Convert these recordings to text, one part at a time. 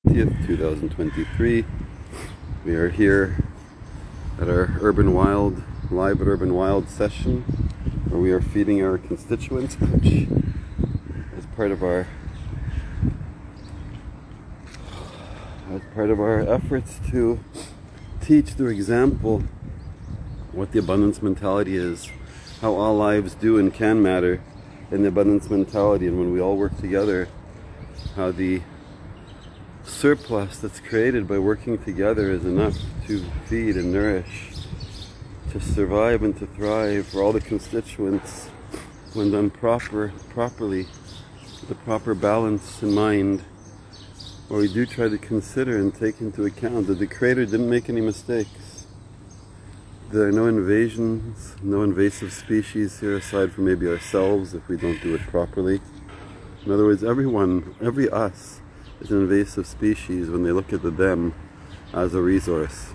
2023. We are here at our Urban Wild, live at Urban Wild session, where we are feeding our constituents, which is part of our efforts to teach through example what the abundance mentality is, how all lives do and can matter in the abundance mentality, and when we all work together, how the surplus that's created by working together is enough to feed and nourish, to survive and to thrive for all the constituents when done properly, with the proper balance in mind, where we do try to consider and take into account that the Creator didn't make any mistakes. There are no invasions, no invasive species here aside from maybe ourselves if we don't do it properly. In other words, every us is an invasive species when they look at the them as a resource.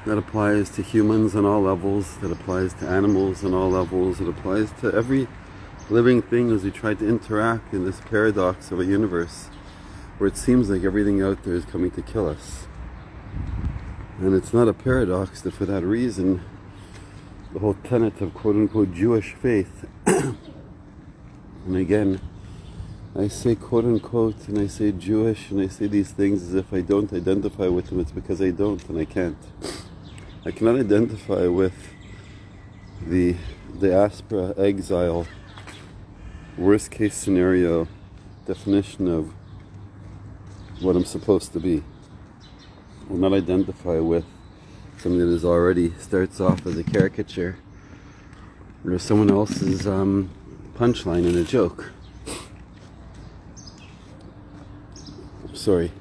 That applies to humans on all levels, that applies to animals on all levels, it applies to every living thing as we try to interact in this paradox of a universe where it seems like everything out there is coming to kill us. And it's not a paradox that for that reason the whole tenet of quote-unquote Jewish faith and again, I say quote-unquote and I say Jewish and I say these things as if I don't identify with them. It's because I don't and I can't. I cannot identify with the diaspora, exile, worst case scenario definition of what I'm supposed to be. I will not identify with something that is already starts off as a caricature or someone else's punchline in a joke. Sorry.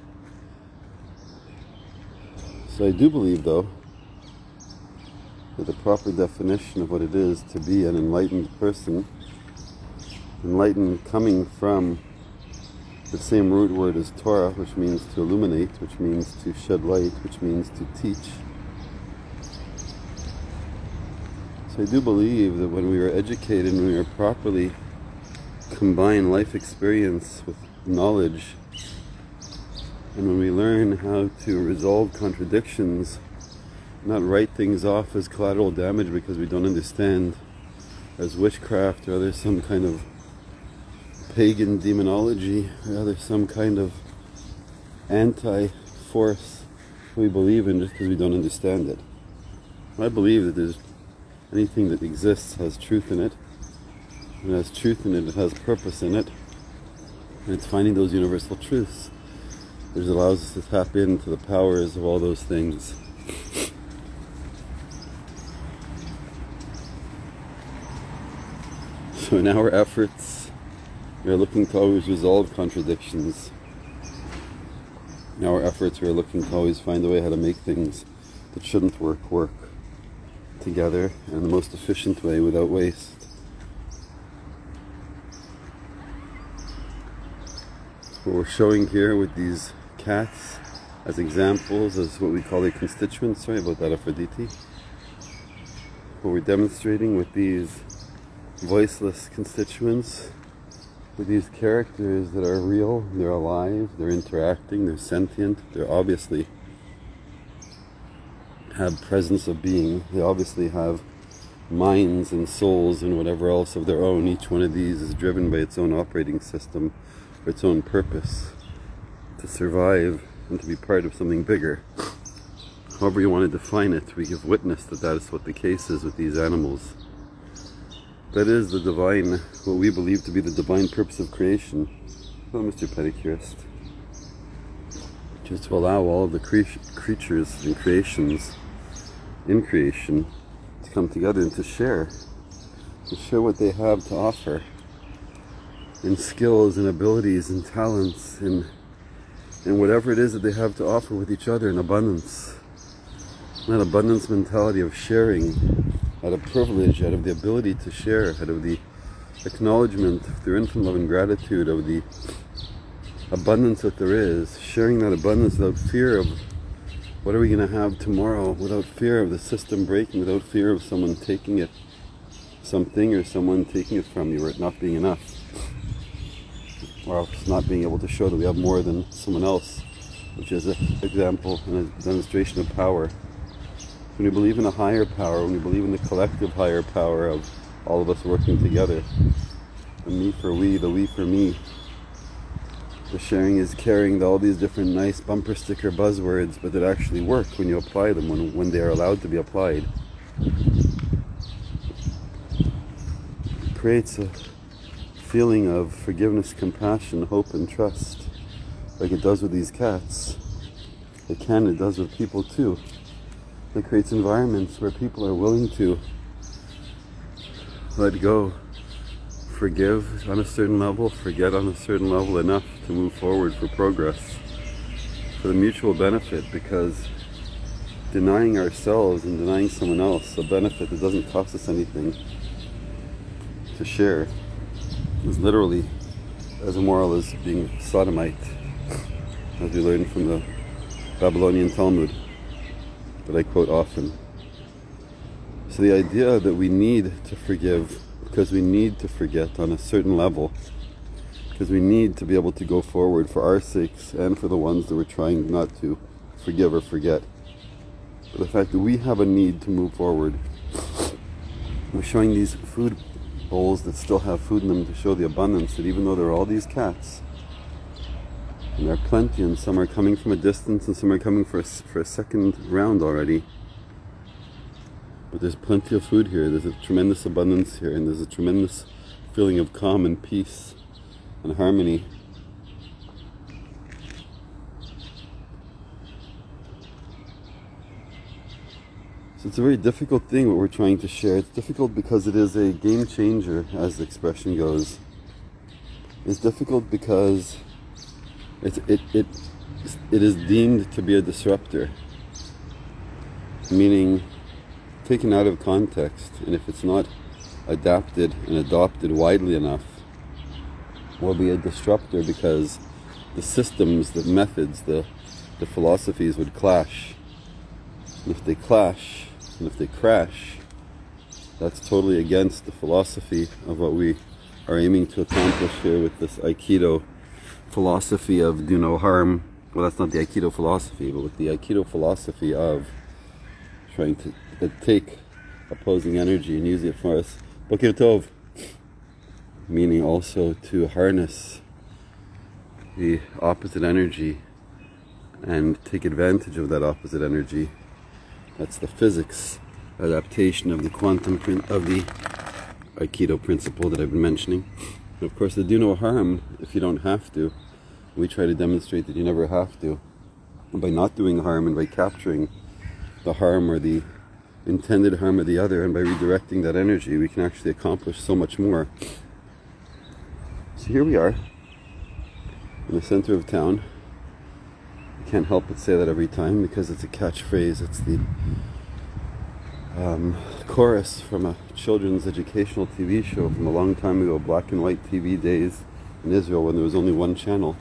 So I do believe though that the proper definition of what it is to be an enlightened person, enlightened coming from the same root word as Torah, which means to illuminate, which means to shed light, which means to teach. So I do believe that when we are educated and we are properly combine life experience with knowledge, and when we learn how to resolve contradictions, not write things off as collateral damage because we don't understand, as witchcraft or there's some kind of pagan demonology, or there's some kind of anti-force we believe in just because we don't understand it. I believe that there's anything that exists has truth in it. It has truth in it, it has purpose in it, and it's finding those universal truths which allows us to tap into the powers of all those things. So in our efforts, we are looking to always resolve contradictions. In our efforts, we are looking to always find a way how to make things that shouldn't work together in the most efficient way without waste. What we're showing here with these cats as examples, as what we call their constituents, sorry about that, Aphrodite. What we're demonstrating with these voiceless constituents, with these characters that are real, they're alive, they're interacting, they're sentient, they're obviously have presence of being, they obviously have minds and souls and whatever else of their own. Each one of these is driven by its own operating system for its own purpose, to survive and to be part of something bigger. However you want to define it, we give witness that that is what the case is with these animals. That is the divine, what we believe to be the divine purpose of creation. Hello, Mr. Pedicurist. Just to allow all of the creatures and creations in creation to come together and to share what they have to offer in skills and abilities and talents and whatever it is that they have to offer with each other in abundance. That abundance mentality of sharing, out of privilege, out of the ability to share, out of the acknowledgement through infinite love and gratitude of the abundance that there is, sharing that abundance without fear of what are we going to have tomorrow, without fear of the system breaking, without fear of someone taking it, something or someone taking it from you or it not being enough. or us not being able to show that we have more than someone else, which is an example and a demonstration of power. When you believe in a higher power, when you believe in the collective higher power of all of us working together, the me for we, the we for me, the sharing is caring, all these different nice bumper sticker buzzwords, but that actually work when you apply them, when they are allowed to be applied. It creates a feeling of forgiveness, compassion, hope, and trust, like it does with these cats. It does with people too. It creates environments where people are willing to let go, forgive on a certain level, forget on a certain level, enough to move forward for progress, for the mutual benefit, because denying ourselves and denying someone else a benefit that doesn't cost us anything to share is literally as immoral as being sodomite, as we learn from the Babylonian Talmud that I quote often. So the idea that we need to forgive because we need to forget on a certain level, because we need to be able to go forward for our sakes and for the ones that we're trying not to forgive or forget. But the fact that we have a need to move forward. We're showing these food bowls that still have food in them to show the abundance, that even though there are all these cats, and there are plenty, and some are coming from a distance, and some are coming for a second round already. But there's plenty of food here, there's a tremendous abundance here, and there's a tremendous feeling of calm and peace and harmony. So it's a very difficult thing what we're trying to share. It's difficult because it is a game changer, as the expression goes. It's difficult because it is deemed to be a disruptor, meaning taken out of context, and if it's not adapted and adopted widely enough, will be a disruptor, because the systems, the methods, the philosophies would clash. And if they clash, and if they crash, that's totally against the philosophy of what we are aiming to accomplish here with this Aikido philosophy of do no harm. Well, that's not the Aikido philosophy, but with the Aikido philosophy of trying to take opposing energy and use it for us. Boker Tov. Meaning also to harness the opposite energy and take advantage of that opposite energy. That's the physics adaptation of the quantum of the Aikido principle that I've been mentioning. And of course, the do no harm if you don't have to. We try to demonstrate that you never have to. And by not doing harm and by capturing the harm or the intended harm of the other, and by redirecting that energy, we can actually accomplish so much more. So here we are in the center of town. I can't help but say that every time because it's a catchphrase. It's the chorus from a children's educational TV show from a long time ago, black and white TV days in Israel when there was only one channel.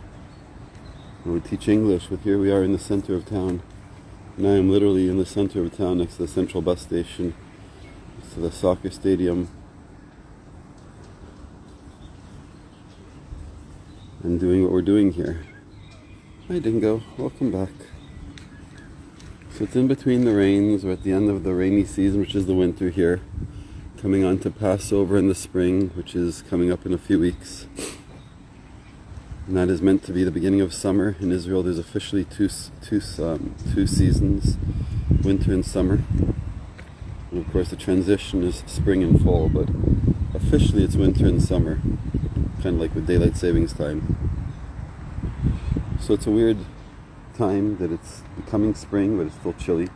And we teach English, but here we are in the center of town. And I am literally in the center of town next to the central bus station, next to the soccer stadium, and doing what we're doing here. Hi Dingo, welcome back. So it's in between the rains. We're at the end of the rainy season, which is the winter here, coming on to Passover in the spring, which is coming up in a few weeks. And that is meant to be the beginning of summer. In Israel there's officially two seasons, winter and summer. And of course the transition is spring and fall, but officially it's winter and summer, kind of like with daylight savings time. So it's a weird time that it's becoming spring, but it's still chilly.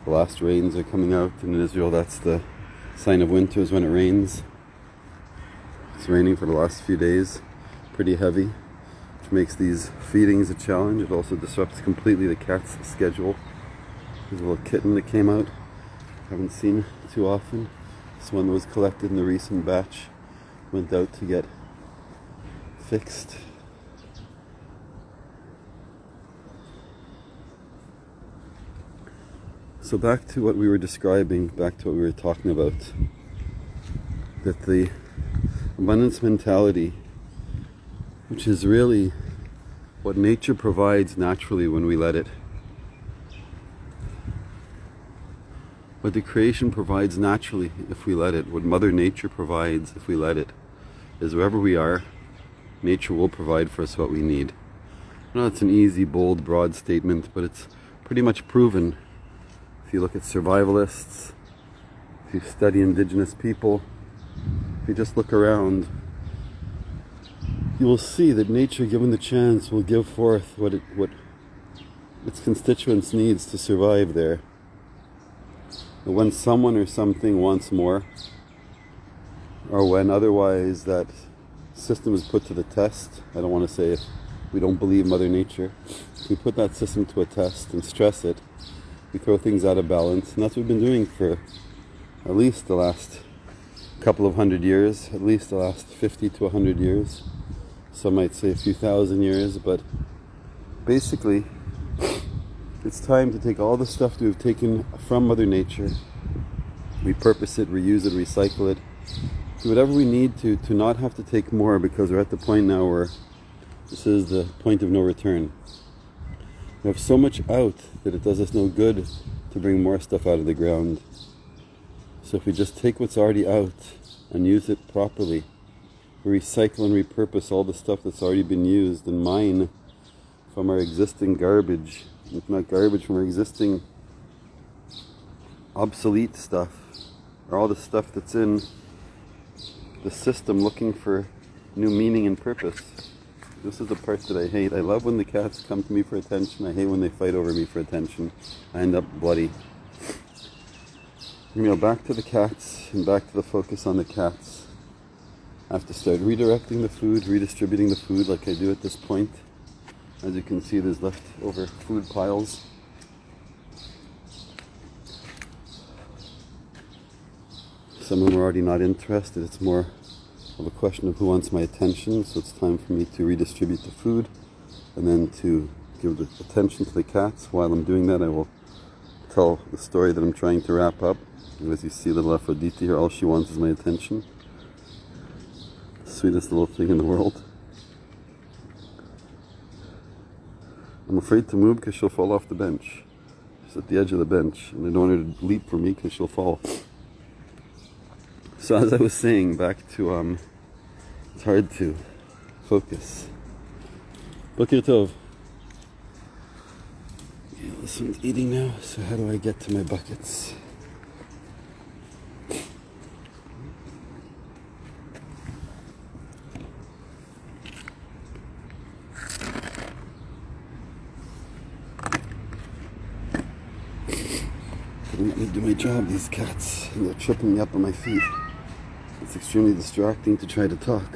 The last rains are coming out, and in Israel that's the sign of winter, is when it rains. It's raining for the last few days, pretty heavy, which makes these feedings a challenge. It also disrupts completely the cat's schedule. There's a little kitten that came out, haven't seen too often. This one that was collected in the recent batch went out to get fixed. So back to what we were describing, back to what we were talking about, that the abundance mentality which is really what nature provides naturally when we let it. What the creation provides naturally if we let it, what Mother Nature provides if we let it, is wherever we are, nature will provide for us what we need. I know it's an easy, bold, broad statement, but it's pretty much proven. If you look at survivalists, if you study indigenous people, if you just look around, you will see that nature, given the chance, will give forth what its constituents needs to survive there. And when someone or something wants more, or when otherwise that system is put to the test, I don't want to say if we don't believe Mother Nature, we put that system to a test and stress it, we throw things out of balance, and that's what we've been doing for at least the last couple of hundred years, at least the last 50 to 100 years. Some might say a few thousand years, but basically it's time to take all the stuff that we've taken from Mother Nature, repurpose it, reuse it, recycle it, do whatever we need to not have to take more, because we're at the point now where this is the point of no return. We have so much out that it does us no good to bring more stuff out of the ground. So if we just take what's already out and use it properly, recycle and repurpose all the stuff that's already been used, and mine from our existing garbage, if not garbage, from our existing obsolete stuff, or all the stuff that's in the system looking for new meaning and purpose. This is the part that I hate. I love when the cats come to me for attention. I hate when they fight over me for attention. I end up bloody. Back to the cats, and back to the focus on the cats. I have to start redirecting the food, redistributing the food like I do at this point. As you can see, there's leftover food piles. Some of them are already not interested. It's more of a question of who wants my attention. So it's time for me to redistribute the food and then to give the attention to the cats. While I'm doing that, I will tell the story that I'm trying to wrap up. And as you see, little Aphrodite here, all she wants is my attention. Sweetest little thing in the world. I'm afraid to move because she'll fall off the bench. She's at the edge of the bench, and I don't want her to leap for me because she'll fall. So as I was saying, back to, it's hard to focus. Boker Tov. Yeah, this one's eating now, so how do I get to my buckets? Let me do my job, these cats, and they're tripping me up on my feet. It's extremely distracting to try to talk.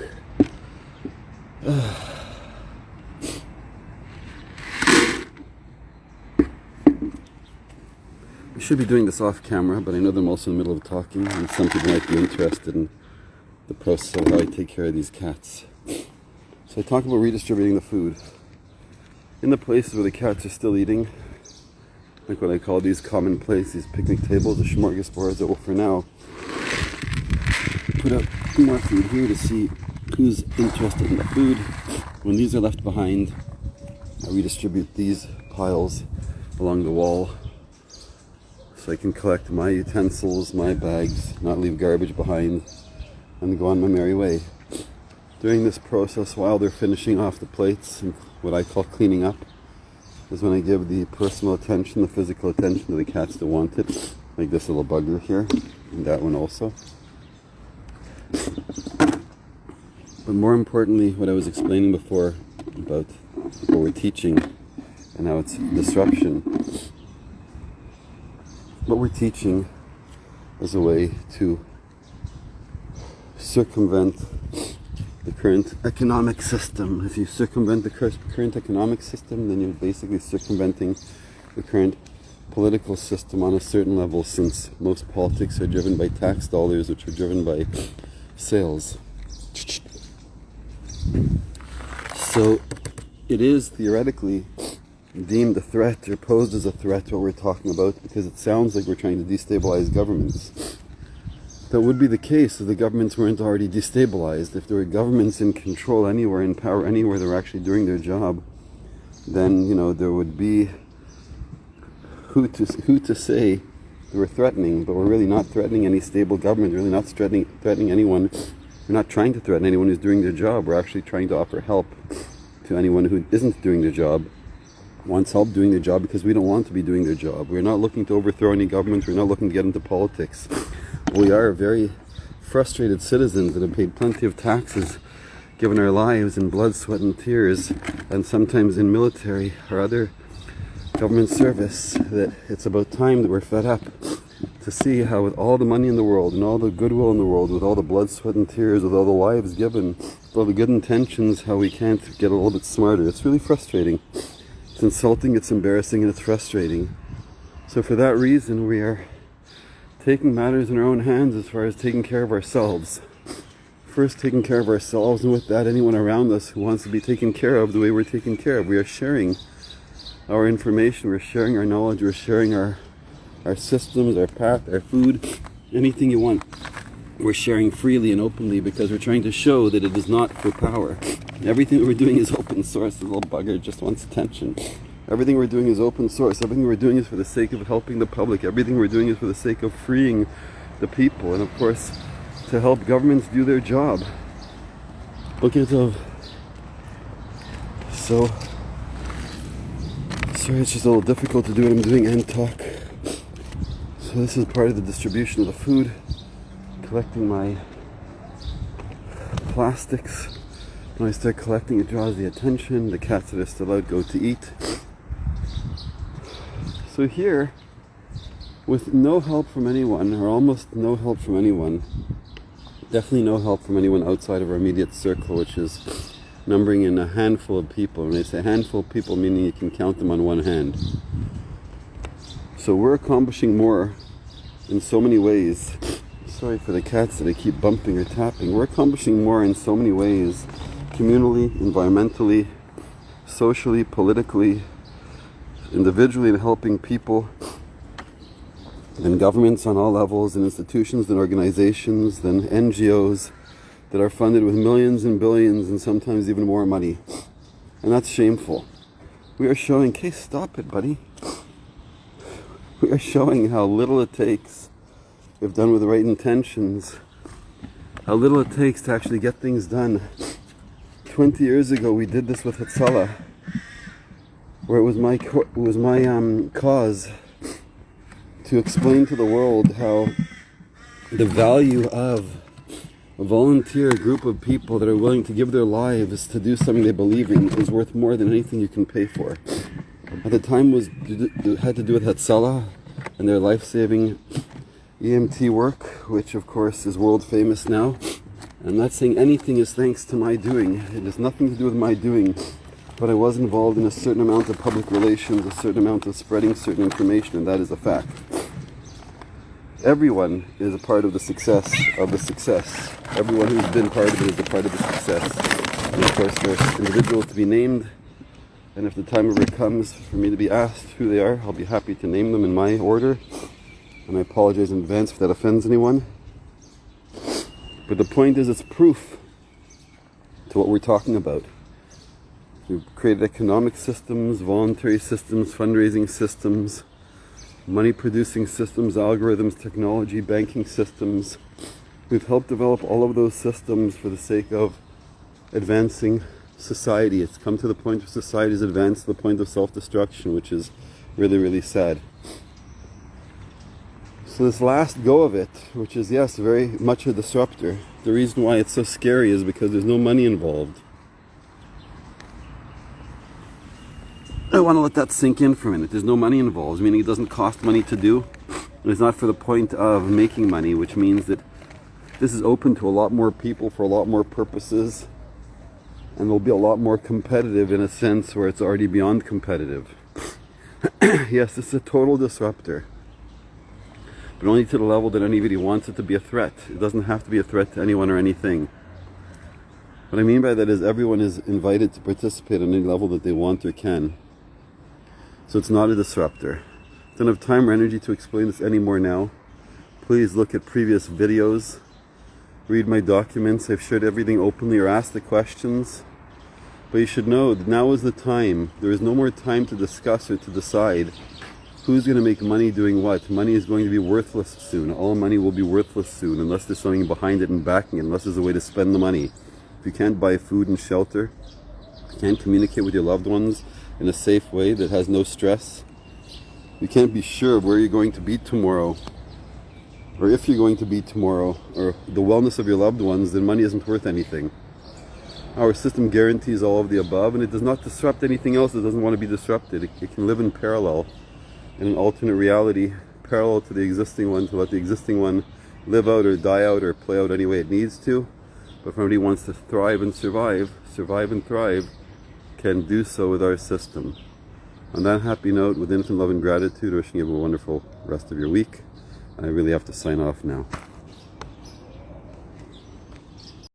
We should be doing this off camera, but I know that I'm also in the middle of talking, and some people might be interested in the process of how I take care of these cats. So I talk about redistributing the food. In the places where the cats are still eating, like what I call these commonplace, these picnic tables, the smorgasbords that will for now put out more food here to see who's interested in the food. When these are left behind, I redistribute these piles along the wall so I can collect my utensils, my bags, not leave garbage behind, and go on my merry way. During this process, while they're finishing off the plates and what I call cleaning up, is when I give the personal attention, the physical attention to the cats that want it, like this little bugger here, and that one also. But more importantly, what I was explaining before about what we're teaching and how it's disruption. What we're teaching is a way to circumvent the current economic system. If you circumvent the current economic system, then you're basically circumventing the current political system on a certain level, since most politics are driven by tax dollars, which are driven by sales. So it is theoretically deemed a threat, or posed as a threat, what we're talking about, because it sounds like we're trying to destabilize governments. that would be the case if the governments weren't already destabilized. If there were governments in control anywhere, in power anywhere, that were actually doing their job, then, you know, there would be who to say they were threatening. But we're really not threatening any stable government. We're really not threatening anyone. We're not trying to threaten anyone who's doing their job. We're actually trying to offer help to anyone who isn't doing their job, wants help doing their job, because we don't want to be doing their job. We're not looking to overthrow any governments. We're not looking to get into politics. We are very frustrated citizens that have paid plenty of taxes, given our lives in blood, sweat, and tears, and sometimes in military or other government service, that it's about time that we're fed up to see how, with all the money in the world and all the goodwill in the world, with all the blood, sweat, and tears, with all the lives given, with all the good intentions, how we can't get a little bit smarter. It's really frustrating. It's insulting, it's embarrassing, and it's frustrating. So for that reason, we are taking matters in our own hands as far as taking care of ourselves. First, taking care of ourselves, and with that, anyone around us who wants to be taken care of the way we're taken care of. We are sharing our information, we're sharing our knowledge, we're sharing our systems, our path, our food, anything you want. We're sharing freely and openly because we're trying to show that it is not for power. Everything that we're doing is open source. The little bugger just wants attention. Everything we're doing is open source. Everything we're doing is for the sake of helping the public. Everything we're doing is for the sake of freeing the people. And of course, to help governments do their job. Okay, so sorry, it's just a little difficult to do what I'm doing and talk. So this is part of the distribution of the food. Collecting my plastics. When I start collecting, it draws the attention. The cats that are still out go to eat. So here, with no help from anyone, or almost no help from anyone, definitely no help from anyone outside of our immediate circle, which is numbering in a handful of people. When I say handful of people, meaning you can count them on one hand. So we're accomplishing more in so many ways. Sorry for the cats that I keep bumping or tapping. We're accomplishing more in so many ways, communally, environmentally, socially, politically, individually, in helping people, and governments on all levels, and institutions and organizations, and NGOs that are funded with millions and billions and sometimes even more money. And that's shameful. We are showing, Case, stop it, buddy. We are showing how little it takes, if done with the right intentions, how little it takes to actually get things done. 20 years ago, we did this with Hatzalah, where it was my cause to explain to the world how the value of a volunteer group of people that are willing to give their lives to do something they believe in is worth more than anything you can pay for. At the time, it had to do with Hatzalah and their life-saving EMT work, which of course is world famous now. I'm not saying anything is thanks to my doing. It has nothing to do with my doing, but I was involved in a certain amount of public relations, a certain amount of spreading certain information, and that is a fact. Everyone is a part of the success of the success. Everyone who's been part of it is a part of the success. And of course, there's individuals to be named, and if the time ever comes for me to be asked who they are, I'll be happy to name them in my order. And I apologize in advance if that offends anyone. But the point is, it's proof to what we're talking about. We've created economic systems, voluntary systems, fundraising systems, money-producing systems, algorithms, technology, banking systems. We've helped develop all of those systems for the sake of advancing society. It's come to the point where society has advanced to the point of self-destruction, which is really, really sad. So this last go of it, which is, yes, very much a disruptor, the reason why it's so scary is because there's no money involved. I want to let that sink in for a minute. There's no money involved, meaning it doesn't cost money to do. And it's not for the point of making money, which means that this is open to a lot more people for a lot more purposes. And will be a lot more competitive in a sense where it's already beyond competitive. Yes, this is a total disruptor. But only to the level that anybody wants it to be a threat. It doesn't have to be a threat to anyone or anything. What I mean by that is everyone is invited to participate on any level that they want or can. So it's not a disruptor. I don't have time or energy to explain this anymore now. Please look at previous videos, read my documents. I've shared everything openly, or asked the questions. But you should know that now is the time. There is no more time to discuss or to decide who's going to make money doing what. Money is going to be worthless soon. All money will be worthless soon unless there's something behind it and backing it, unless there's a way to spend the money. If you can't buy food and shelter, you can't communicate with your loved ones in a safe way that has no stress, you can't be sure of where you're going to be tomorrow, or if you're going to be tomorrow, or the wellness of your loved ones, then money isn't worth anything. Our system guarantees all of the above, and it does not disrupt anything else that doesn't want to be disrupted. It can live in parallel, in an alternate reality, parallel to the existing one, to let the existing one live out or die out or play out any way it needs to. But if somebody wants to thrive and survive and thrive, can do so with our system. On that happy note, with infinite love and gratitude, wishing you a wonderful rest of your week. And I really have to sign off now.